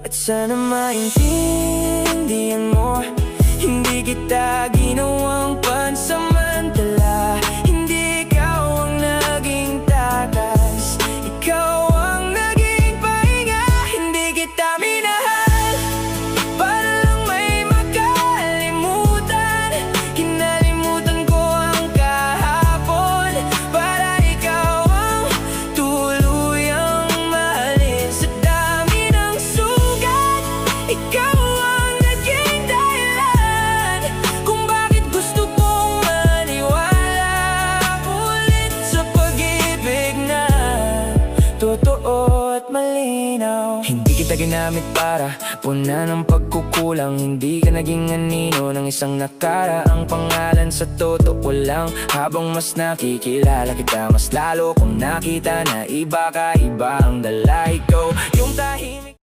At sana maintindihan mo, hindi kita ginawang pansamantala. Hindi ikaw ang naging takas, ikaw ang naging pahinga. Hindi kita minahal para lang may makalimutan. Kinalimutan ko ang kahapon para ikaw ang tuluyang mahalin. Sa dami ng sugat, ikaw ang naging dahilan kung bakit gusto kong maniwala ulit sa pag-ibig na totoo at malinaw. Hindi kita ginamit para punan ng pagkukulang. Hindi ka naging anino ng isang nakaraang pangalan. Sa totoo lang, habang mas nakikilala kita, mas lalo kong nakita na iba ka, iba ang dala. Ikaw yung tahimik.